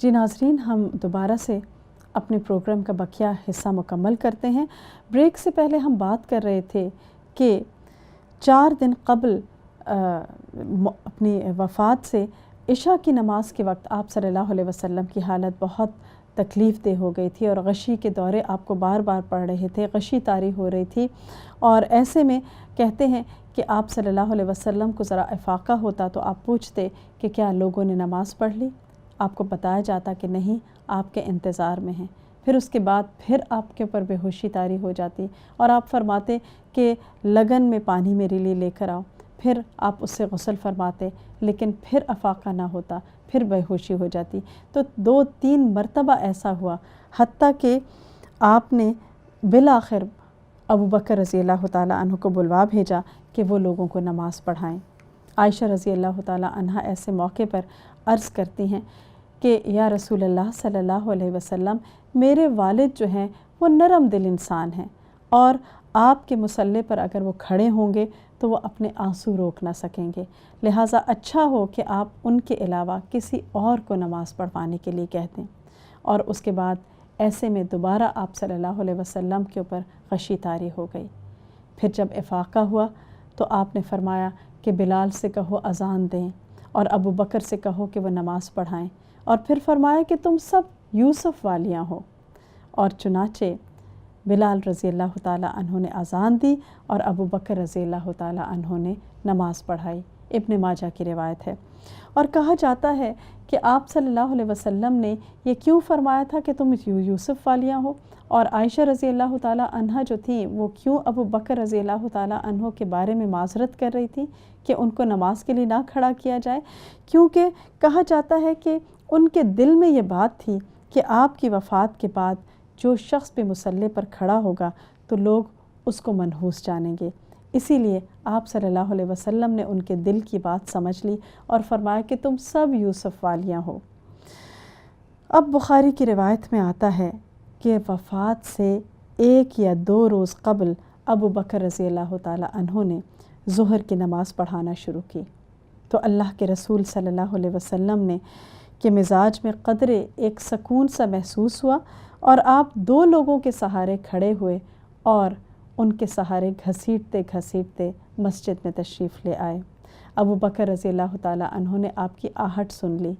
جی ناظرین، ہم دوبارہ سے اپنے پروگرام کا بقیہ حصہ مکمل کرتے ہیں۔ بریک سے پہلے ہم بات کر رہے تھے کہ 4 دن قبل اپنی وفات سے عشاء کی نماز کے وقت آپ صلی اللہ علیہ وسلم کی حالت بہت تکلیف دہ ہو گئی تھی اور غشی کے دورے آپ کو بار بار پڑ رہے تھے، غشی طاری ہو رہی تھی، اور ایسے میں کہتے ہیں کہ آپ صلی اللہ علیہ وسلم کو ذرا افاقہ ہوتا تو آپ پوچھتے کہ کیا لوگوں نے نماز پڑھ لی؟ آپ کو بتایا جاتا کہ نہیں، آپ کے انتظار میں ہیں۔ پھر اس کے بعد پھر آپ کے اوپر بے ہوشی طاری ہو جاتی اور آپ فرماتے کہ لگن میں پانی میرے لیے لے کر آؤ، پھر آپ اس سے غسل فرماتے، لیکن پھر افاقہ نہ ہوتا، پھر بے ہوشی ہو جاتی۔ تو 2-3 مرتبہ ایسا ہوا، حتیٰ کہ آپ نے بالآخر ابو بکر رضی اللہ تعالیٰ عنہ کو بلوا بھیجا کہ وہ لوگوں کو نماز پڑھائیں۔ عائشہ رضی اللہ تعالیٰ عنہ ایسے موقع پر عرض کرتی ہیں کہ یا رسول اللہ صلی اللہ علیہ وسلم، میرے والد جو ہیں وہ نرم دل انسان ہیں، اور آپ کے مصلی پر اگر وہ کھڑے ہوں گے تو وہ اپنے آنسو روک نہ سکیں گے، لہٰذا اچھا ہو کہ آپ ان کے علاوہ کسی اور کو نماز پڑھوانے کے لیے کہہ دیں۔ اور اس کے بعد ایسے میں دوبارہ آپ صلی اللہ علیہ وسلم کے اوپر غشی طاری ہو گئی۔ پھر جب افاقہ ہوا تو آپ نے فرمایا کہ بلال سے کہو اذان دیں اور ابو بکر سے کہو کہ وہ نماز پڑھائیں، اور پھر فرمایا کہ تم سب یوسف والیاں ہو، اور چنانچہ بلال رضی اللہ تعالیٰ عنہ نے اذان دی اور ابو بکر رضی اللہ تعالیٰ عنہ نے نماز پڑھائی۔ ابن ماجہ کی روایت ہے، اور کہا جاتا ہے کہ آپ صلی اللہ علیہ وسلم نے یہ کیوں فرمایا تھا کہ تم یوسف والیاں ہو، اور عائشہ رضی اللہ تعالیٰ عنہ جو تھیں وہ کیوں ابو بکر رضی اللہ تعالیٰ عنہ کے بارے میں معذرت کر رہی تھی کہ ان کو نماز کے لیے نہ کھڑا کیا جائے؟ کیونکہ کہا جاتا ہے کہ ان کے دل میں یہ بات تھی کہ آپ کی وفات کے بعد جو شخص بھی مصلی پر کھڑا ہوگا تو لوگ اس کو منحوس جانیں گے، اسی لیے آپ صلی اللہ علیہ وسلم نے ان کے دل کی بات سمجھ لی اور فرمایا کہ تم سب یوسف والیاں ہو۔ اب بخاری کی روایت میں آتا ہے کہ وفات سے 1 یا 2 روز قبل ابو بکر رضی اللہ تعالیٰ عنہ نے ظہر کی نماز پڑھانا شروع کی، تو اللہ کے رسول صلی اللہ علیہ وسلم نے کہ مزاج میں قدرے ایک سکون سا محسوس ہوا، اور آپ 2 لوگوں کے سہارے کھڑے ہوئے اور ان کے سہارے گھسیٹتے گھسیٹتے مسجد میں تشریف لے آئے۔ ابو بکر رضی اللہ تعالیٰ عنہ نے آپ کی آہٹ سن لی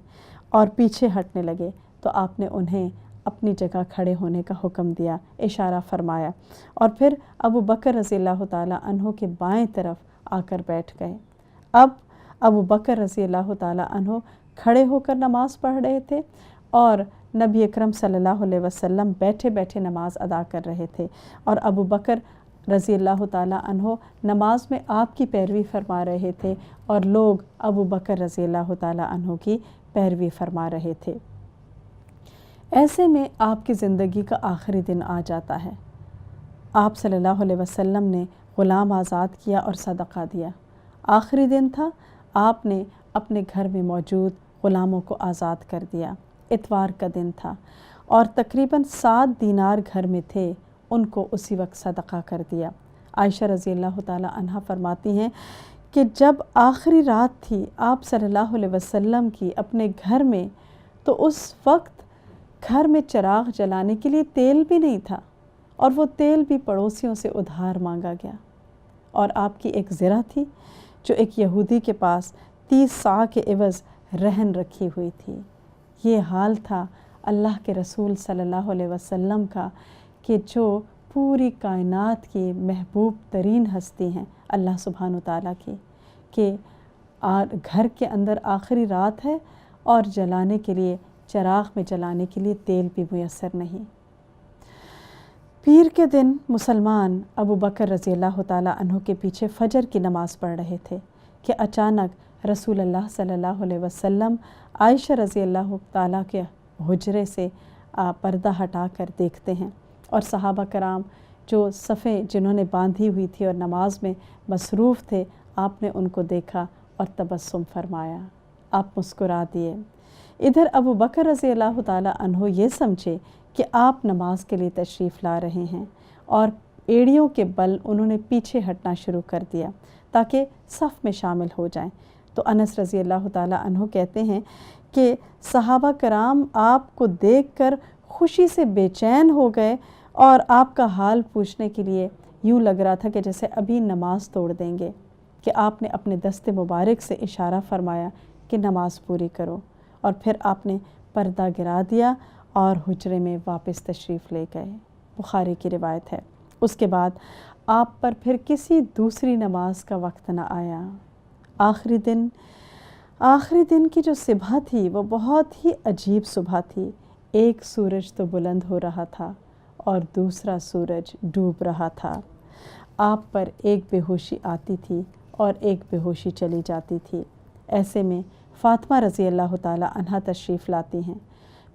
اور پیچھے ہٹنے لگے، تو آپ نے انہیں اپنی جگہ کھڑے ہونے کا حکم دیا، اشارہ فرمایا، اور پھر ابو بکر رضی اللہ تعالیٰ عنہ کے بائیں طرف آ کر بیٹھ گئے۔ اب ابو بکر رضی اللہ تعالیٰ عنہ کھڑے ہو کر نماز پڑھ رہے تھے، اور نبی اکرم صلی اللہ علیہ وسلم بیٹھے بیٹھے نماز ادا کر رہے تھے، اور ابو بکر رضی اللہ تعالیٰ عنہ نماز میں آپ کی پیروی فرما رہے تھے، اور لوگ ابو بکر رضی اللہ تعالیٰ عنہ کی پیروی فرما رہے تھے۔ ایسے میں آپ کی زندگی کا آخری دن آ جاتا ہے۔ آپ صلی اللہ علیہ وسلم نے غلام آزاد کیا اور صدقہ دیا۔ آخری دن تھا، آپ نے اپنے گھر میں موجود غلاموں کو آزاد کر دیا۔ اتوار کا دن تھا، اور تقریباً 7 دینار گھر میں تھے، ان کو اسی وقت صدقہ کر دیا۔ عائشہ رضی اللہ تعالیٰ عنہ فرماتی ہیں کہ جب آخری رات تھی آپ صلی اللہ علیہ وسلم کی اپنے گھر میں، تو اس وقت گھر میں چراغ جلانے کے لیے تیل بھی نہیں تھا، اور وہ تیل بھی پڑوسیوں سے ادھار مانگا گیا، اور آپ کی ایک زرہ تھی جو ایک یہودی کے پاس 30 صاع کے عوض رہن رکھی ہوئی تھی۔ یہ حال تھا اللہ کے رسول صلی اللہ علیہ وسلم کا کہ جو پوری کائنات کی محبوب ترین ہستی ہیں اللہ سبحانہ وتعالیٰ کی، کہ گھر کے اندر آخری رات ہے اور جلانے کے لیے، چراغ میں جلانے کے لیے تیل بھی میسر نہیں۔ پیر کے دن مسلمان ابو بکر رضی اللہ تعالیٰ عنہ کے پیچھے فجر کی نماز پڑھ رہے تھے کہ اچانک رسول اللہ صلی اللہ علیہ وسلم عائشہ رضی اللہ تعالیٰ کے حجرے سے پردہ ہٹا کر دیکھتے ہیں، اور صحابہ کرام جو صفیں جنہوں نے باندھی ہوئی تھی اور نماز میں مصروف تھے، آپ نے ان کو دیکھا اور تبسم فرمایا، آپ مسکرا دیے۔ ادھر ابو بکر رضی اللہ تعالیٰ عنہ یہ سمجھے کہ آپ نماز کے لیے تشریف لا رہے ہیں، اور ایڑیوں کے بل انہوں نے پیچھے ہٹنا شروع کر دیا تاکہ صف میں شامل ہو جائیں۔ تو انس رضی اللہ تعالیٰ عنہ کہتے ہیں کہ صحابہ کرام آپ کو دیکھ کر خوشی سے بے چین ہو گئے اور آپ کا حال پوچھنے کے لیے یوں لگ رہا تھا کہ جیسے ابھی نماز توڑ دیں گے، کہ آپ نے اپنے دست مبارک سے اشارہ فرمایا کہ نماز پوری کرو، اور پھر آپ نے پردہ گرا دیا اور حجرے میں واپس تشریف لے گئے۔ بخاری کی روایت ہے۔ اس کے بعد آپ پر پھر کسی دوسری نماز کا وقت نہ آیا۔ آخری دن کی جو صبح تھی وہ بہت ہی عجیب صبح تھی۔ ایک سورج تو بلند ہو رہا تھا اور دوسرا سورج ڈوب رہا تھا۔ آپ پر ایک بے ہوشی آتی تھی اور ایک بے ہوشی چلی جاتی تھی۔ ایسے میں فاطمہ رضی اللہ تعالی عنہا تشریف لاتی ہیں۔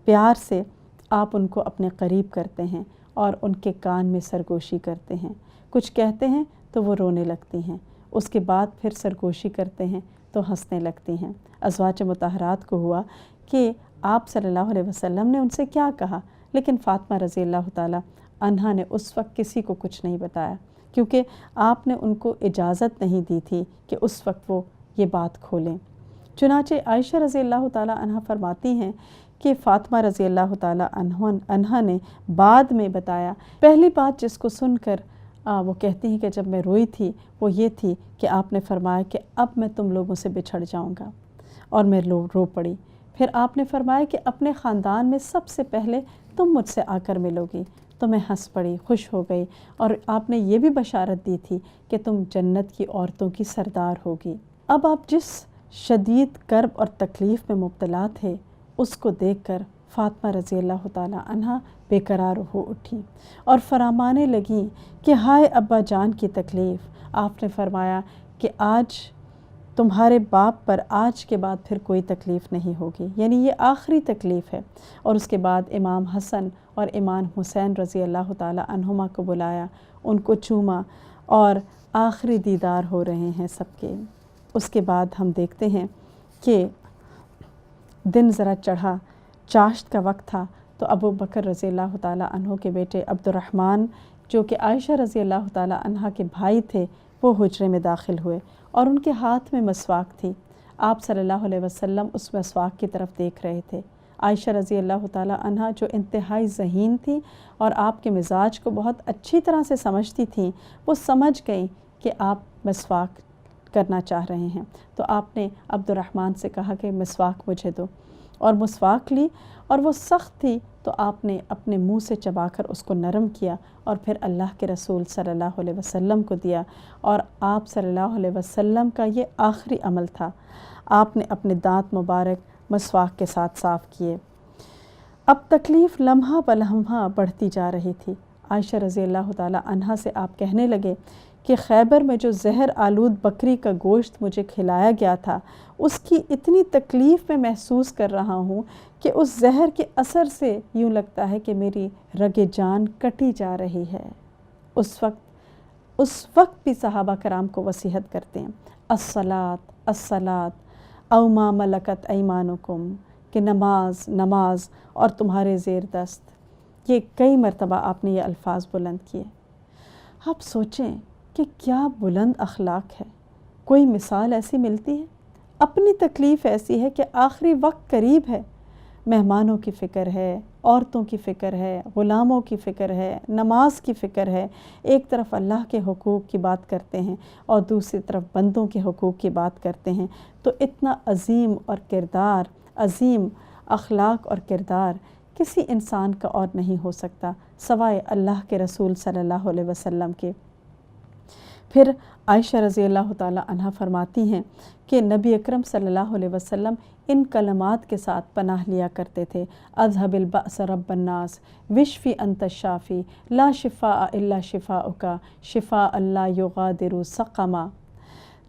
پیار سے آپ ان کو اپنے قریب کرتے ہیں اور ان کے کان میں سرگوشی کرتے ہیں۔ کچھ کہتے ہیں تو وہ رونے لگتی ہیں، اس کے بعد پھر سرگوشی کرتے ہیں تو ہنسنے لگتی ہیں۔ ازواج مطہرات کو ہوا کہ آپ صلی اللہ علیہ وسلم نے ان سے کیا کہا، لیکن فاطمہ رضی اللہ تعالی عنہا نے اس وقت کسی کو کچھ نہیں بتایا، کیونکہ آپ نے ان کو اجازت نہیں دی تھی کہ اس وقت وہ یہ بات کھولیں۔ چنانچہ عائشہ رضی اللہ تعالی عنہا فرماتی ہیں کہ فاطمہ رضی اللہ تعالی عنہا نے بعد میں بتایا، پہلی بات جس کو سن کر وہ کہتی ہیں کہ جب میں روئی تھی وہ یہ تھی کہ آپ نے فرمایا کہ اب میں تم لوگوں سے بچھڑ جاؤں گا، اور میں رو پڑی۔ پھر آپ نے فرمایا کہ اپنے خاندان میں سب سے پہلے تم مجھ سے آ کر ملو گی، تو میں ہنس پڑی، خوش ہو گئی، اور آپ نے یہ بھی بشارت دی تھی کہ تم جنت کی عورتوں کی سردار ہوگی۔ اب آپ جس شدید کرب اور تکلیف میں مبتلا تھے اس کو دیکھ کر فاطمہ رضی اللہ تعالی عنہا بے قرار ہو اٹھی اور فرمانے لگیں کہ ہائے ابا جان کی تکلیف۔ آپ نے فرمایا کہ آج تمہارے باپ پر آج کے بعد پھر کوئی تکلیف نہیں ہوگی، یعنی یہ آخری تکلیف ہے۔ اور اس کے بعد امام حسن اور امام حسین رضی اللہ تعالی عنہما کو بلایا، ان کو چوما، اور آخری دیدار ہو رہے ہیں سب کے۔ اس کے بعد ہم دیکھتے ہیں کہ دن ذرا چڑھا، چاشت کا وقت تھا، تو ابو بکر رضی اللہ تعالی عنہ کے بیٹے عبد الرحمن، جو کہ عائشہ رضی اللہ تعالی عنہ کے بھائی تھے، وہ حجرے میں داخل ہوئے اور ان کے ہاتھ میں مسواک تھی۔ آپ صلی اللہ علیہ وسلم اس مسواک کی طرف دیکھ رہے تھے۔ عائشہ رضی اللہ تعالی عنہ جو انتہائی ذہین تھی اور آپ کے مزاج کو بہت اچھی طرح سے سمجھتی تھیں، وہ سمجھ گئیں کہ آپ مسواک کرنا چاہ رہے ہیں، تو آپ نے عبد الرحمن سے کہا کہ مسواک مجھے دو، اور مسواک لی، اور وہ سخت تھی تو آپ نے اپنے منہ سے چبا کر اس کو نرم کیا اور پھر اللہ کے رسول صلی اللہ علیہ وسلم کو دیا، اور آپ صلی اللہ علیہ وسلم کا یہ آخری عمل تھا۔ آپ نے اپنے دانت مبارک مسواک کے ساتھ صاف کیے۔ اب تکلیف لمحہ بلمحہ بڑھتی جا رہی تھی۔ عائشہ رضی اللہ تعالی عنہا سے آپ کہنے لگے کہ خیبر میں جو زہر آلود بکری کا گوشت مجھے کھلایا گیا تھا، اس کی اتنی تکلیف میں محسوس کر رہا ہوں کہ اس زہر کے اثر سے یوں لگتا ہے کہ میری رگ جان کٹی جا رہی ہے۔ اس وقت بھی صحابہ کرام کو وصیحت کرتے ہیں، الصلاۃ الصلاۃ او ما ملکت ایمانکم، کہ نماز اور تمہارے زیر دست۔ یہ کئی مرتبہ آپ نے یہ الفاظ بلند کیے۔ آپ سوچیں کہ کیا بلند اخلاق ہے، کوئی مثال ایسی ملتی ہے؟ اپنی تکلیف ایسی ہے کہ آخری وقت قریب ہے، مہمانوں کی فکر ہے، عورتوں کی فکر ہے، غلاموں کی فکر ہے، نماز کی فکر ہے، ایک طرف اللہ کے حقوق کی بات کرتے ہیں اور دوسری طرف بندوں کے حقوق کی بات کرتے ہیں، تو اتنا عظیم اخلاق اور کردار کسی انسان کا اور نہیں ہو سکتا سوائے اللہ کے رسول صلی اللہ علیہ وسلم کے۔ پھر عائشہ رضی اللہ تعالی عنہ فرماتی ہیں کہ نبی اکرم صلی اللہ علیہ وسلم ان کلمات کے ساتھ پناہ لیا کرتے تھے، اذهب البأس رب الناس واشفی انت الشافی لا شفاء الا شفاؤک شفاء لا یغادر سقما۔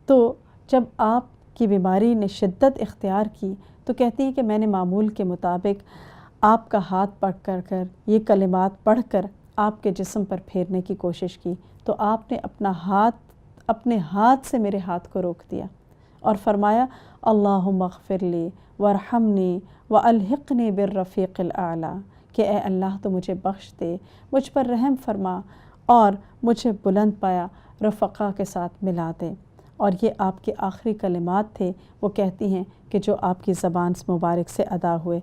تو جب آپ کی بیماری نے شدت اختیار کی تو کہتی ہیں کہ میں نے معمول کے مطابق آپ کا ہاتھ پکڑ کر یہ کلمات پڑھ کر آپ کے جسم پر پھیرنے کی کوشش کی، تو آپ نے اپنے ہاتھ سے میرے ہاتھ کو روک دیا اور فرمایا، اللہم اغفر لی وارحمنی والحقنی بالرفیق الاعلیٰ، کہ اے اللہ تو مجھے بخش دے، مجھ پر رحم فرما اور مجھے بلند پایا رفقا کے ساتھ ملا دے۔ اور یہ آپ کے آخری کلمات تھے، وہ کہتی ہیں کہ جو آپ کی زبان مبارک سے ادا ہوئے۔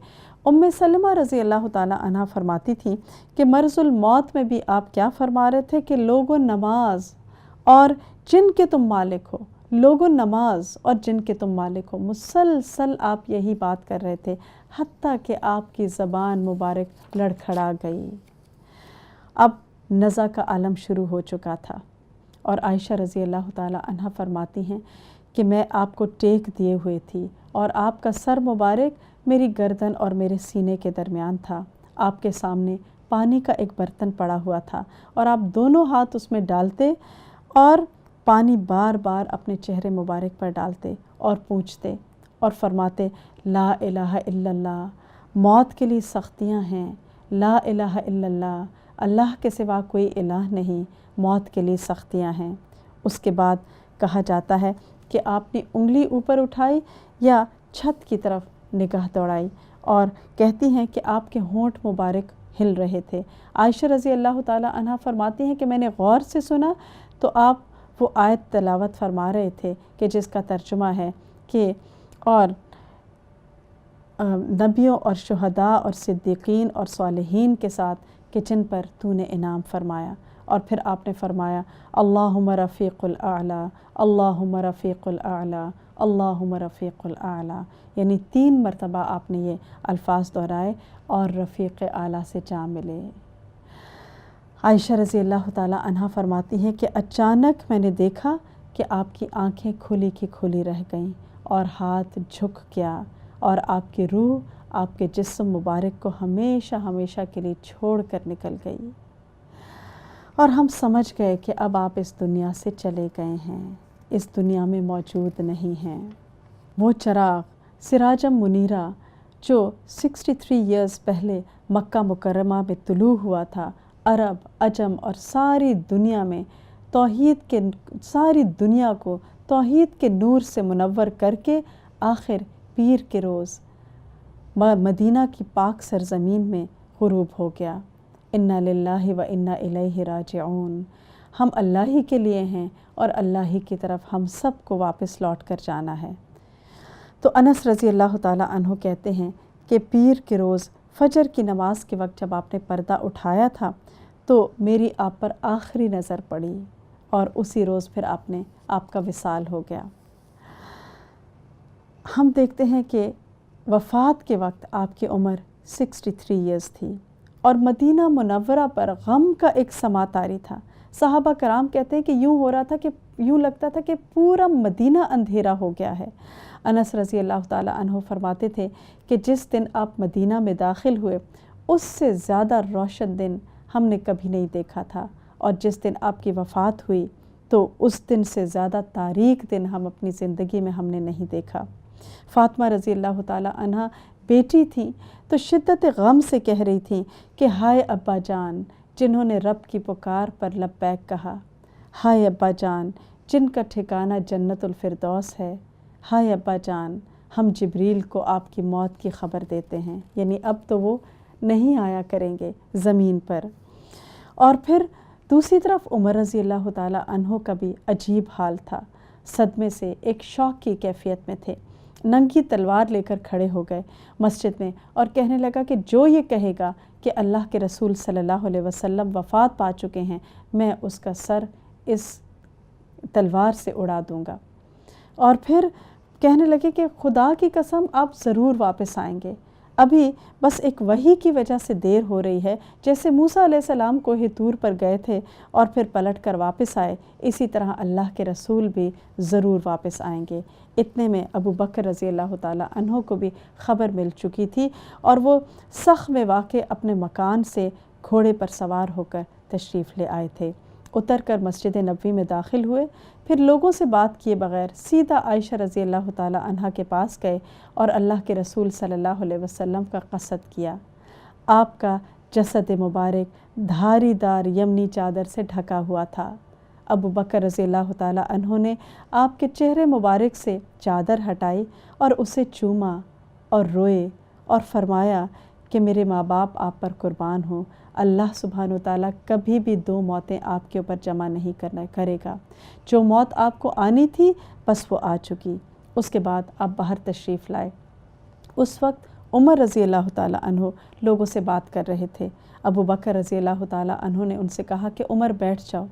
سلمہ رضی اللہ تعالیٰ عنہ فرماتی تھیں کہ مرض الموت میں بھی آپ کیا فرما رہے تھے کہ لوگوں نماز اور جن کے تم مالک ہو، لوگوں نماز اور جن کے تم مالک ہو، مسلسل آپ یہی بات کر رہے تھے حتیٰ کہ آپ کی زبان مبارک لڑکھڑا گئی۔ اب نزع کا عالم شروع ہو چکا تھا، اور عائشہ رضی اللہ تعالیٰ عنہ فرماتی ہیں کہ میں آپ کو ٹیک دیے ہوئے تھی اور آپ کا سر مبارک میری گردن اور میرے سینے کے درمیان تھا۔ آپ کے سامنے پانی کا ایک برتن پڑا ہوا تھا اور آپ دونوں ہاتھ اس میں ڈالتے اور پانی بار بار اپنے چہرے مبارک پر ڈالتے اور پوچھتے اور فرماتے لا الہ الا اللہ، موت کے لیے سختیاں ہیں، لا الہ الا اللہ، اللہ کے سوا کوئی الہ نہیں، موت کے لیے سختیاں ہیں۔ اس کے بعد کہا جاتا ہے کہ آپ نے انگلی اوپر اٹھائی یا چھت کی طرف نگاہ دوڑائی، اور کہتی ہیں کہ آپ کے ہونٹ مبارک ہل رہے تھے۔ عائشہ رضی اللہ تعالیٰ عنہ فرماتی ہیں کہ میں نے غور سے سنا تو آپ وہ آیت تلاوت فرما رہے تھے کہ جس کا ترجمہ ہے کہ اور نبیوں اور شہداء اور صدیقین اور صالحین کے ساتھ کہ جن پر تو نے انعام فرمایا، اور پھر آپ نے فرمایا اللہم رفیق الاعلیٰ، اللہم رفیق الاعلیٰ، اللہم رفیق الاعلیٰ، یعنی 3 مرتبہ آپ نے یہ الفاظ دہرائے اور رفیق اعلیٰ سے جا ملے۔ عائشہ رضی اللہ تعالیٰ عنہ فرماتی ہیں کہ اچانک میں نے دیکھا کہ آپ کی آنکھیں کھلی کی کھلی رہ گئیں اور ہاتھ جھک گیا، اور آپ کی روح آپ کے جسم مبارک کو ہمیشہ ہمیشہ کے لیے چھوڑ کر نکل گئی، اور ہم سمجھ گئے کہ اب آپ اس دنیا سے چلے گئے ہیں، اس دنیا میں موجود نہیں ہیں۔ وہ چراغ سراجم منیرہ جو 63 ایئرز پہلے مکہ مکرمہ میں طلوع ہوا تھا، عرب، عجم اور ساری دنیا میں ساری دنیا کو توحید کے نور سے منور کر کے آخر پیر کے روز مدینہ کی پاک سرزمین میں غروب ہو گیا۔ انا للہ و انا الیہ راجعون، ہم اللہ ہی کے لیے ہیں اور اللہ ہی کی طرف ہم سب کو واپس لوٹ کر جانا ہے۔ تو انس رضی اللہ تعالیٰ عنہ کہتے ہیں کہ پیر کے روز فجر کی نماز کے وقت جب آپ نے پردہ اٹھایا تھا تو میری آپ پر آخری نظر پڑی، اور اسی روز پھر آپ کا وصال ہو گیا۔ ہم دیکھتے ہیں کہ وفات کے وقت آپ کی عمر 63 ایئرز تھی، اور مدینہ منورہ پر غم کا ایک سما طاری تھا۔ صحابہ کرام کہتے ہیں کہ یوں ہو رہا تھا کہ یوں لگتا تھا کہ پورا مدینہ اندھیرا ہو گیا ہے۔ انس رضی اللہ تعالیٰ عنہ فرماتے تھے کہ جس دن آپ مدینہ میں داخل ہوئے اس سے زیادہ روشن دن ہم نے کبھی نہیں دیکھا تھا، اور جس دن آپ کی وفات ہوئی تو اس دن سے زیادہ تاریک دن ہم اپنی زندگی میں ہم نے نہیں دیکھا۔ فاطمہ رضی اللہ تعالیٰ عنہ بیٹی تھیں تو شدت غم سے کہہ رہی تھیں کہ ہائے ابا جان جنہوں نے رب کی پکار پر لبیک کہا، ہائے ابا جان جن کا ٹھکانہ جنت الفردوس ہے، ہائے ابا جان ہم جبریل کو آپ کی موت کی خبر دیتے ہیں، یعنی اب تو وہ نہیں آیا کریں گے زمین پر۔ اور پھر دوسری طرف عمر رضی اللہ تعالیٰ عنہ کا بھی عجیب حال تھا، صدمے سے ایک شوق کی کیفیت میں تھے، ننگی تلوار لے کر کھڑے ہو گئے مسجد میں اور کہنے لگا کہ جو یہ کہے گا کہ اللہ کے رسول صلی اللہ علیہ وسلم وفات پا چکے ہیں، میں اس کا سر اس تلوار سے اڑا دوں گا۔ اور پھر کہنے لگے کہ خدا کی قسم آپ ضرور واپس آئیں گے، ابھی بس ایک وحی کی وجہ سے دیر ہو رہی ہے، جیسے موسیٰ علیہ السلام کوہ طور پر گئے تھے اور پھر پلٹ کر واپس آئے، اسی طرح اللہ کے رسول بھی ضرور واپس آئیں گے۔ اتنے میں ابو بکر رضی اللہ تعالیٰ عنہ کو بھی خبر مل چکی تھی، اور وہ سخ میں واقع اپنے مکان سے گھوڑے پر سوار ہو کر تشریف لے آئے تھے۔ اتر کر مسجد نبوی میں داخل ہوئے، پھر لوگوں سے بات کیے بغیر سیدھا عائشہ رضی اللہ تعالیٰ عنہ کے پاس گئے اور اللہ کے رسول صلی اللہ علیہ وسلم کا قصد کیا۔ آپ کا جسد مبارک دھاری دار یمنی چادر سے ڈھکا ہوا تھا۔ ابو بکر رضی اللہ تعالیٰ عنہ نے آپ کے چہرے مبارک سے چادر ہٹائی اور اسے چوما اور روئے اور فرمایا کہ میرے ماں باپ آپ پر قربان ہوں، اللہ سبحانہ و تعالیٰ کبھی بھی 2 موتیں آپ کے اوپر جمع نہیں کرے گا۔ جو موت آپ کو آنی تھی بس وہ آ چکی۔ اس کے بعد آپ باہر تشریف لائے۔ اس وقت عمر رضی اللہ تعالیٰ عنہ لوگوں سے بات کر رہے تھے۔ ابو بکر رضی اللہ تعالیٰ عنہ نے ان سے کہا کہ عمر بیٹھ جاؤ،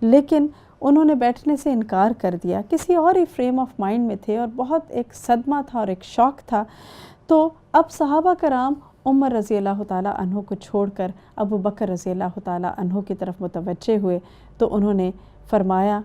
لیکن انہوں نے بیٹھنے سے انکار کر دیا، کسی اور ہی فریم آف مائنڈ میں تھے اور بہت ایک صدمہ تھا اور ایک شوق تھا۔ تو اب صحابہ کرام عمر رضی اللہ تعالیٰ عنہ کو چھوڑ کر ابو بکر رضی اللہ تعالیٰ عنہ کی طرف متوجہ ہوئے، تو انہوں نے فرمایا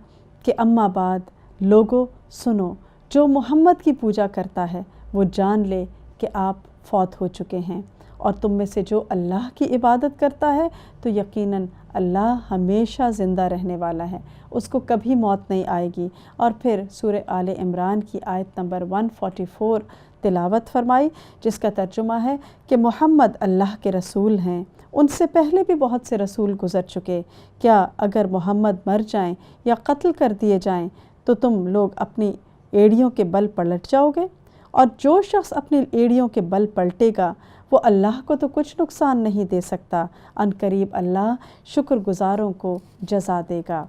کہ اما بعد لوگو سنو، جو محمد کی پوجا کرتا ہے وہ جان لے کہ آپ فوت ہو چکے ہیں، اور تم میں سے جو اللہ کی عبادت کرتا ہے تو یقیناً اللہ ہمیشہ زندہ رہنے والا ہے، اس کو کبھی موت نہیں آئے گی۔ اور پھر سورہ آل عمران کی آیت نمبر 144 تلاوت فرمائی، جس کا ترجمہ ہے کہ محمد اللہ کے رسول ہیں، ان سے پہلے بھی بہت سے رسول گزر چکے، کیا اگر محمد مر جائیں یا قتل کر دیے جائیں تو تم لوگ اپنی ایڑیوں کے بل پلٹ جاؤ گے؟ اور جو شخص اپنی ایڑیوں کے بل پلٹے گا وہ اللہ کو تو کچھ نقصان نہیں دے سکتا، عنقریب اللہ شکر گزاروں کو جزا دے گا۔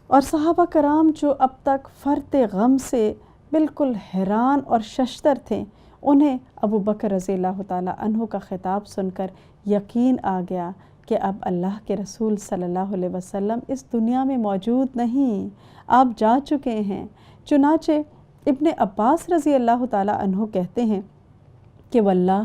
اور صحابہ کرام جو اب تک فرط غم سے بالکل حیران اور ششدر تھے، انہیں ابو بکر رضی اللہ تعالیٰ عنہ کا خطاب سن کر یقین آ گیا کہ اب اللہ کے رسول صلی اللہ علیہ وسلم اس دنیا میں موجود نہیں، آپ جا چکے ہیں۔ چنانچہ ابن عباس رضی اللہ تعالیٰ عنہ کہتے ہیں کہ واللہ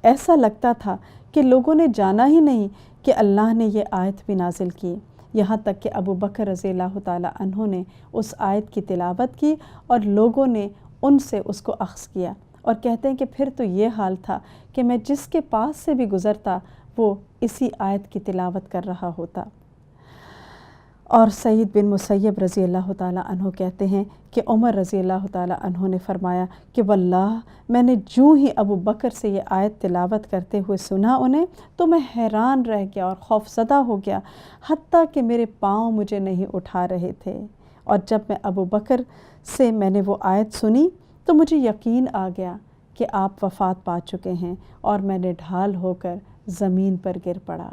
ایسا لگتا تھا کہ لوگوں نے جانا ہی نہیں کہ اللہ نے یہ آیت بھی نازل کی، یہاں تک کہ ابو بکر رضی اللہ تعالیٰ عنہ نے اس آیت کی تلاوت کی اور لوگوں نے ان سے اس کو اخذ کیا، اور کہتے ہیں کہ پھر تو یہ حال تھا کہ میں جس کے پاس سے بھی گزرتا وہ اسی آیت کی تلاوت کر رہا ہوتا۔ اور سعید بن مسیب رضی اللہ تعالیٰ عنہ کہتے ہیں کہ عمر رضی اللہ تعالیٰ عنہ نے فرمایا کہ واللہ میں نے جو ہی ابو بکر سے یہ آیت تلاوت کرتے ہوئے سنا انہیں تو میں حیران رہ گیا اور خوف زدہ ہو گیا، حتیٰ کہ میرے پاؤں مجھے نہیں اٹھا رہے تھے۔ اور جب میں ابو بکر سے میں نے وہ آیت سنی تو مجھے یقین آ گیا کہ آپ وفات پا چکے ہیں، اور میں نے ڈھال ہو کر زمین پر گر پڑا۔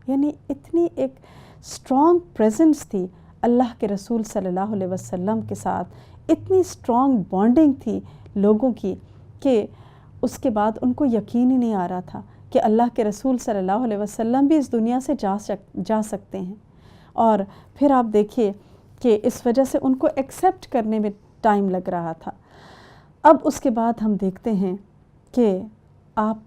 یعنی اتنی ایک اسٹرانگ پریزنس تھی اللہ کے رسول صلی اللہ علیہ وسلم کے ساتھ، اتنی اسٹرانگ بانڈنگ تھی لوگوں کی کہ اس کے بعد ان کو یقین ہی نہیں آ رہا تھا کہ اللہ کے رسول صلی اللہ علیہ وسلم بھی اس دنیا سے جا سکتے ہیں۔ اور پھر آپ دیکھیے کہ اس وجہ سے ان کو ایکسیپٹ کرنے میں ٹائم لگ رہا تھا۔ اب اس کے بعد ہم دیکھتے ہیں کہ آپ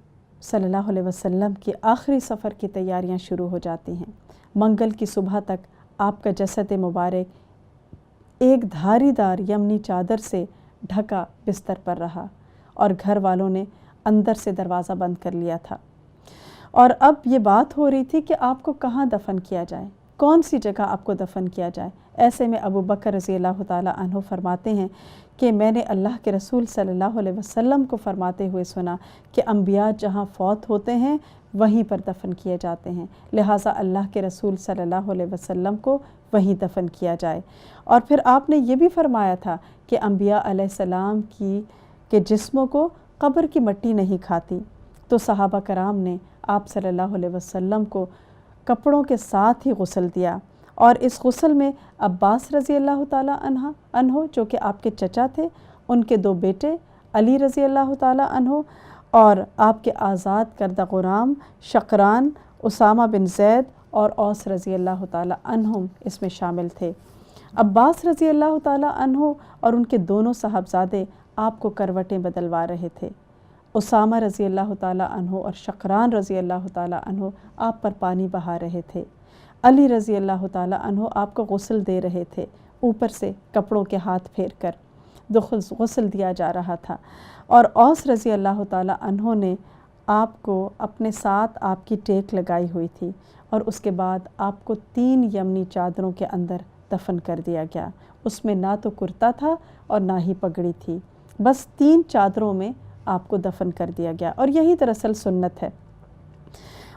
صلی اللہ علیہ وسلم کی آخری سفر کی تیاریاں شروع ہو جاتی ہیں۔ منگل کی صبح تک آپ کا جسد مبارک ایک دھاری دار یمنی چادر سے ڈھکا بستر پر رہا، اور گھر والوں نے اندر سے دروازہ بند کر لیا تھا، اور اب یہ بات ہو رہی تھی کہ آپ کو کہاں دفن کیا جائے، کون سی جگہ آپ کو دفن کیا جائے۔ ایسے میں ابو بکر رضی اللہ تعالیٰ عنہ فرماتے ہیں کہ میں نے اللہ کے رسول صلی اللہ علیہ وسلم کو فرماتے ہوئے سنا کہ انبیاء جہاں فوت ہوتے ہیں وہیں پر دفن کیے جاتے ہیں، لہٰذا اللہ کے رسول صلی اللہ علیہ وسلم کو وہیں دفن کیا جائے۔ اور پھر آپ نے یہ بھی فرمایا تھا کہ انبیاء علیہ السلام کے جسموں کو قبر کی مٹی نہیں کھاتی، تو صحابہ کرام نے آپ صلی اللہ علیہ وسلم کو کپڑوں کے ساتھ ہی غسل دیا، اور اس غسل میں عباس رضی اللہ تعالیٰ عنہ جو کہ آپ کے چچا تھے، ان کے 2 بیٹے علی رضی اللہ تعالیٰ عنہ، اور آپ کے آزاد کردہ غلام شقران، اسامہ بن زید اور اوس رضی اللہ تعالیٰ عنہم اس میں شامل تھے۔ عباس رضی اللہ تعالیٰ عنہ اور ان کے دونوں صاحبزادے آپ کو کروٹیں بدلوا رہے تھے۔ اسامہ رضی اللہ تعالیٰ عنہ اور شقران رضی اللہ تعالیٰ عنہ آپ پر پانی بہا رہے تھے۔ علی رضی اللہ تعالیٰ عنہ آپ کو غسل دے رہے تھے، اوپر سے کپڑوں کے ہاتھ پھیر کر غسل دیا جا رہا تھا، اور اوس رضی اللہ تعالیٰ عنہ نے آپ کو اپنے ساتھ آپ کی ٹیک لگائی ہوئی تھی، اور اس کے بعد آپ کو 3 یمنی چادروں کے اندر دفن کر دیا گیا۔ اس میں نہ تو کرتا تھا اور نہ ہی پگڑی تھی، بس 3 چادروں میں آپ کو دفن کر دیا گیا، اور یہی دراصل سنت ہے۔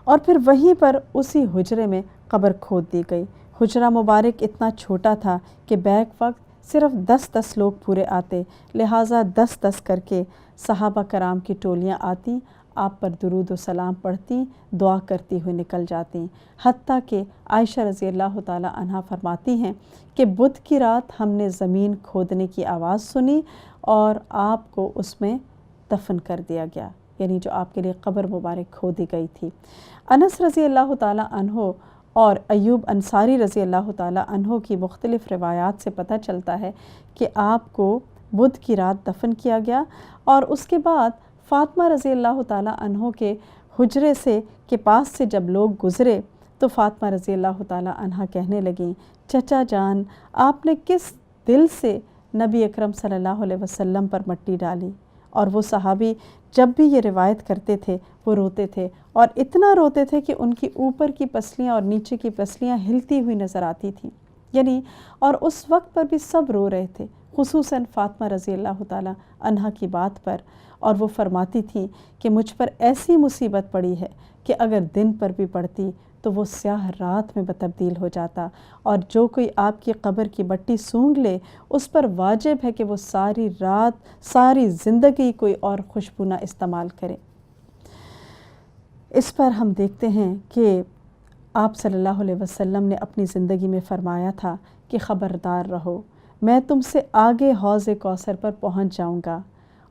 اور پھر وہیں پر اسی حجرے میں قبر کھود دی گئی۔ حجرہ مبارک اتنا چھوٹا تھا کہ بیک وقت صرف 10 لوگ پورے آتے، لہٰذا 10 کر کے صحابہ کرام کی ٹولیاں آتی، آپ پر درود و سلام پڑھتی، دعا کرتی ہوئی نکل جاتی، حتیٰ کہ عائشہ رضی اللہ تعالی عنہا فرماتی ہیں کہ بدھ کی رات ہم نے زمین کھودنے کی آواز سنی اور آپ کو اس میں دفن کر دیا گیا، یعنی جو آپ کے لیے قبر مبارک کھودی گئی تھی۔ انس رضی اللہ تعالی عنہ اور ایوب انصاری رضی اللہ تعالی عنہ کی مختلف روایات سے پتہ چلتا ہے کہ آپ کو بدھ کی رات دفن کیا گیا، اور اس کے بعد فاطمہ رضی اللہ تعالی عنہ کے حجرے کے پاس سے جب لوگ گزرے تو فاطمہ رضی اللہ تعالی عنہ کہنے لگیں، چچا جان آپ نے کس دل سے نبی اکرم صلی اللہ علیہ وسلم پر مٹی ڈالی؟ اور وہ صحابی جب بھی یہ روایت کرتے تھے وہ روتے تھے، اور اتنا روتے تھے کہ ان کی اوپر کی پسلیاں اور نیچے کی پسلیاں ہلتی ہوئی نظر آتی تھیں، یعنی اور اس وقت پر بھی سب رو رہے تھے، خصوصاً فاطمہ رضی اللہ تعالی عنہ کی بات پر، اور وہ فرماتی تھیں کہ مجھ پر ایسی مصیبت پڑی ہے کہ اگر دن پر بھی پڑتی تو وہ سیاہ رات میں تبدیل ہو جاتا، اور جو کوئی آپ کی قبر کی مٹی سونگھ لے اس پر واجب ہے کہ وہ ساری رات ساری زندگی کوئی اور خوشبو نہ استعمال کرے۔ اس پر ہم دیکھتے ہیں کہ آپ صلی اللہ علیہ وسلم نے اپنی زندگی میں فرمایا تھا کہ خبردار رہو، میں تم سے آگے حوض کوثر پر پہنچ جاؤں گا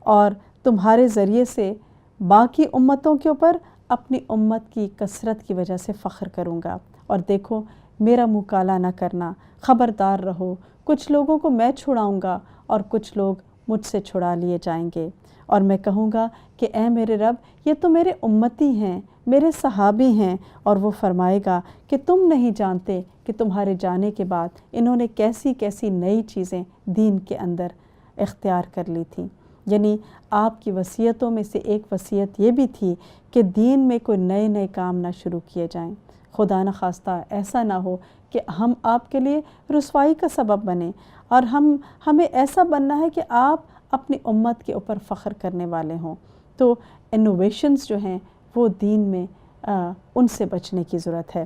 اور تمہارے ذریعے سے باقی امتوں کے اوپر اپنی امت کی کثرت کی وجہ سے فخر کروں گا، اور دیکھو میرا منہ کالا نہ کرنا، خبردار رہو، کچھ لوگوں کو میں چھڑاؤں گا اور کچھ لوگ مجھ سے چھڑا لیے جائیں گے، اور میں کہوں گا کہ اے میرے رب یہ تو میرے امتی ہیں، میرے صحابی ہیں، اور وہ فرمائے گا کہ تم نہیں جانتے کہ تمہارے جانے کے بعد انہوں نے کیسی کیسی نئی چیزیں دین کے اندر اختیار کر لی تھیں۔ یعنی آپ کی وصیتوں میں سے ایک وصیت یہ بھی تھی کہ دین میں کوئی نئے نئے کام نہ شروع کیے جائیں، خدا نخواستہ ایسا نہ ہو کہ ہم آپ کے لیے رسوائی کا سبب بنیں، اور ہمیں ایسا بننا ہے کہ آپ اپنی امت کے اوپر فخر کرنے والے ہوں۔ تو انوویشنز جو ہیں وہ دین میں ان سے بچنے کی ضرورت ہے۔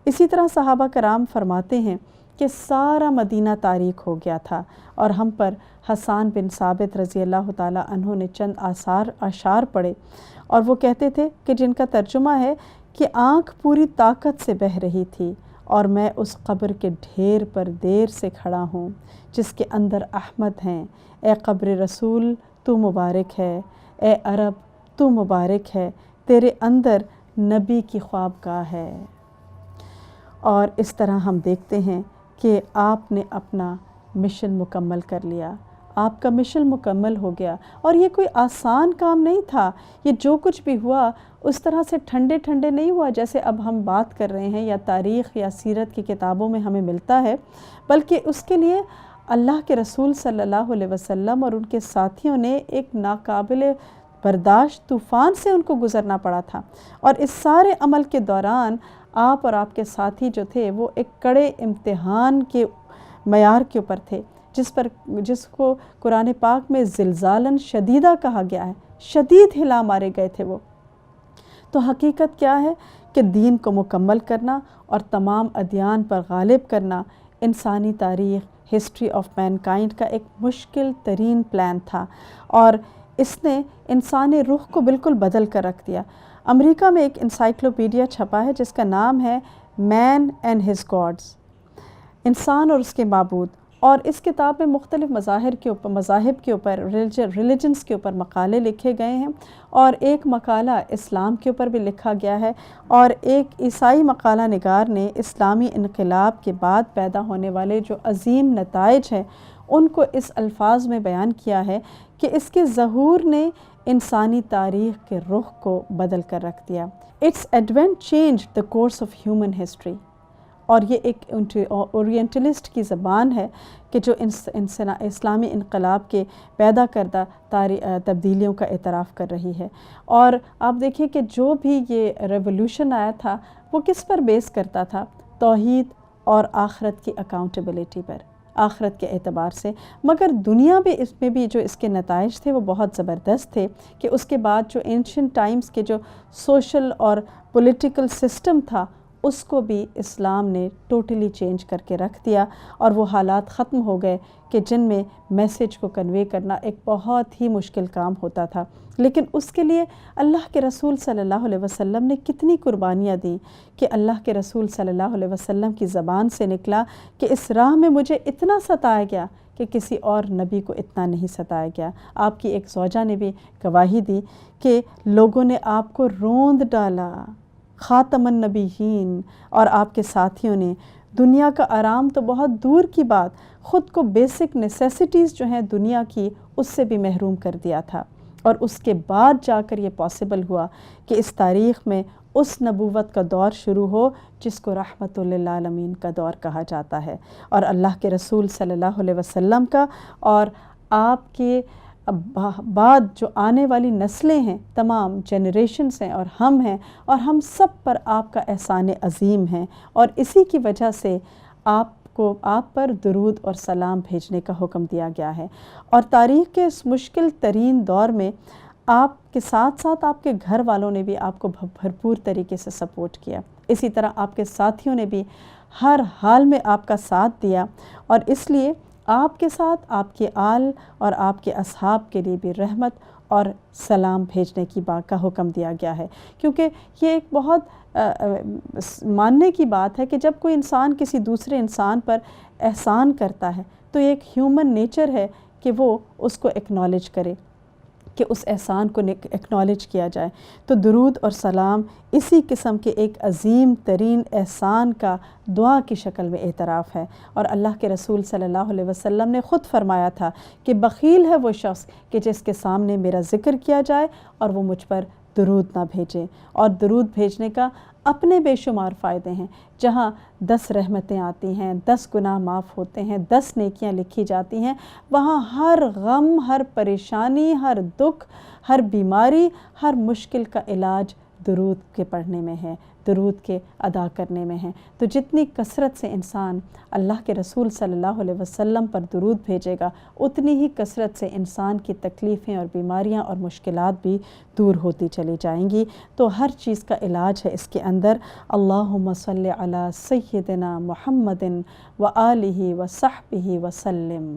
اسی طرح صحابہ کرام فرماتے ہیں کہ سارا مدینہ تاریک ہو گیا تھا، اور ہم پر حسان بن ثابت رضی اللہ تعالی عنہ نے چند اشعار پڑھے، اور وہ کہتے تھے کہ جن کا ترجمہ ہے کہ آنکھ پوری طاقت سے بہہ رہی تھی اور میں اس قبر کے ڈھیر پر دیر سے کھڑا ہوں جس کے اندر احمد ہیں، اے قبر رسول تو مبارک ہے، اے عرب تو مبارک ہے، تیرے اندر نبی کی خوابگاہ ہے۔ اور اس طرح ہم دیکھتے ہیں کہ آپ نے اپنا مشن مکمل کر لیا، آپ کا مشن مکمل ہو گیا، اور یہ کوئی آسان کام نہیں تھا، یہ جو کچھ بھی ہوا اس طرح سے ٹھنڈے ٹھنڈے نہیں ہوا جیسے اب ہم بات کر رہے ہیں یا تاریخ یا سیرت کی کتابوں میں ہمیں ملتا ہے، بلکہ اس کے لیے اللہ کے رسول صلی اللہ علیہ وسلم اور ان کے ساتھیوں نے ایک ناقابل برداشت طوفان سے ان کو گزرنا پڑا تھا، اور اس سارے عمل کے دوران آپ اور آپ کے ساتھی جو تھے وہ ایک کڑے امتحان کے معیار کے اوپر تھے، جس کو قرآن پاک میں زلزالاً شدیدہ کہا گیا ہے، شدید ہلا مارے گئے تھے وہ۔ تو حقیقت کیا ہے کہ دین کو مکمل کرنا اور تمام ادیان پر غالب کرنا انسانی تاریخ، ہسٹری آف مین کائنڈ کا ایک مشکل ترین پلان تھا، اور اس نے انسانی روح کو بالکل بدل کر رکھ دیا۔ امریکہ میں ایک انسائکلوپیڈیا چھپا ہے جس کا نام ہے مین اینڈ ہز گاڈز، انسان اور اس کے معبود، اور اس کتاب میں مختلف مذاہب کے اوپر ریلیجنز کے اوپر مقالے لکھے گئے ہیں، اور ایک مقالہ اسلام کے اوپر بھی لکھا گیا ہے، اور ایک عیسائی مقالہ نگار نے اسلامی انقلاب کے بعد پیدا ہونے والے جو عظیم نتائج ہیں ان کو اس الفاظ میں بیان کیا ہے کہ اس کے ظہور نے انسانی تاریخ کے رخ کو بدل کر رکھ دیا۔ It's advent change the course of human history, اور یہ ایک اورینٹلسٹ کی زبان ہے کہ جو اسلامی انقلاب کے پیدا کردہ تبدیلیوں کا اعتراف کر رہی ہے۔ اور آپ دیکھیں کہ جو بھی یہ ریولوشن آیا تھا وہ کس پر بیس کرتا تھا؟ توحید اور آخرت کی اکاؤنٹیبلٹی پر، آخرت کے اعتبار سے، مگر دنیا بھی اس میں بھی جو اس کے نتائج تھے وہ بہت زبردست تھے کہ اس کے بعد جو اینشنٹ ٹائمز کے جو سوشل اور پولیٹیکل سسٹم تھا اس کو بھی اسلام نے ٹوٹلی چینج کر کے رکھ دیا، اور وہ حالات ختم ہو گئے کہ جن میں میسیج کو کنوے کرنا ایک بہت ہی مشکل کام ہوتا تھا۔ لیکن اس کے لیے اللہ کے رسول صلی اللہ علیہ وسلم نے کتنی قربانیاں دیں کہ اللہ کے رسول صلی اللہ علیہ وسلم کی زبان سے نکلا کہ اس راہ میں مجھے اتنا ستایا گیا کہ کسی اور نبی کو اتنا نہیں ستایا گیا۔ آپ کی ایک زوجہ نے بھی گواہی دی کہ لوگوں نے آپ کو روند ڈالا، خاتم النبیین، اور آپ کے ساتھیوں نے دنیا کا آرام تو بہت دور کی بات، خود کو بیسک نیسیسٹیز جو ہیں دنیا کی، اس سے بھی محروم کر دیا تھا۔ اور اس کے بعد جا کر یہ پاسبل ہوا کہ اس تاریخ میں اس نبوت کا دور شروع ہو جس کو رحمت للعالمین کا دور کہا جاتا ہے، اور اللہ کے رسول صلی اللہ علیہ وسلم کا اور آپ کے بعد جو آنے والی نسلیں ہیں، تمام جنریشنز ہیں اور ہم ہیں، اور ہم سب پر آپ کا احسان عظیم ہے، اور اسی کی وجہ سے آپ پر درود اور سلام بھیجنے کا حکم دیا گیا ہے۔ اور تاریخ کے اس مشکل ترین دور میں آپ کے ساتھ ساتھ آپ کے گھر والوں نے بھی آپ کو بھرپور طریقے سے سپورٹ کیا، اسی طرح آپ کے ساتھیوں نے بھی ہر حال میں آپ کا ساتھ دیا، اور اس لیے آپ کے ساتھ آپ کے آل اور آپ کے اصحاب کے لیے بھی رحمت اور سلام بھیجنے کی بات کا حکم دیا گیا ہے، کیونکہ یہ ایک بہت ماننے کی بات ہے کہ جب کوئی انسان کسی دوسرے انسان پر احسان کرتا ہے تو یہ ایک ہیومن نیچر ہے کہ وہ اس کو اکنالج کرے، کہ اس احسان کو اکنالج کیا جائے۔ تو درود اور سلام اسی قسم کے ایک عظیم ترین احسان کا دعا کی شکل میں اعتراف ہے، اور اللہ کے رسول صلی اللہ علیہ وسلم نے خود فرمایا تھا کہ بخیل ہے وہ شخص کہ جس کے سامنے میرا ذکر کیا جائے اور وہ مجھ پر درود نہ بھیجے۔ اور درود بھیجنے کا اپنے بے شمار فائدے ہیں، جہاں 10 رحمتیں آتی ہیں، 10 گناہ معاف ہوتے ہیں، 10 نیکیاں لکھی جاتی ہیں، وہاں ہر غم، ہر پریشانی، ہر دکھ، ہر بیماری، ہر مشکل کا علاج درود کے پڑھنے میں ہے، درود کے ادا کرنے میں ہے۔ تو جتنی کثرت سے انسان اللہ کے رسول صلی اللہ علیہ وسلم پر درود بھیجے گا، اتنی ہی کثرت سے انسان کی تکلیفیں اور بیماریاں اور مشکلات بھی دور ہوتی چلی جائیں گی۔ تو ہر چیز کا علاج ہے اس کے اندر۔ اللہم صلی علی سیدنا محمد وآلہ وصحبہ وسلم۔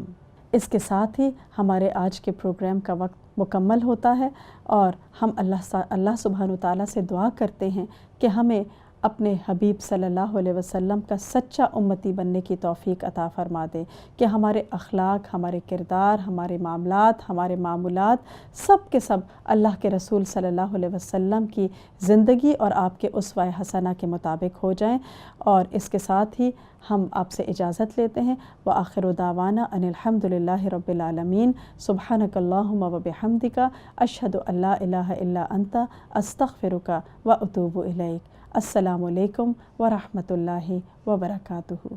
اس کے ساتھ ہی ہمارے آج کے پروگرام کا وقت مکمل ہوتا ہے، اور ہم اللہ سبحانہ وتعالیٰ سے دعا کرتے ہیں کہ ہمیں اپنے حبیب صلی اللہ علیہ وسلم کا سچا امتی بننے کی توفیق عطا فرما دے، کہ ہمارے اخلاق، ہمارے کردار، ہمارے معاملات، ہمارے معمولات سب کے سب اللہ کے رسول صلی اللہ علیہ وسلم کی زندگی اور آپ کے اسوہ حسنہ کے مطابق ہو جائیں۔ اور اس کے ساتھ ہی ہم آپ سے اجازت لیتے ہیں۔ وآخر دعوانا ان الحمد للہ رب العالمین۔ سبحانک اللہم وبحمدک، اشہد ان لا الہ الا انت، استغفرک واتوب الیک۔ السلام علیکم ورحمۃ اللہ وبرکاتہ۔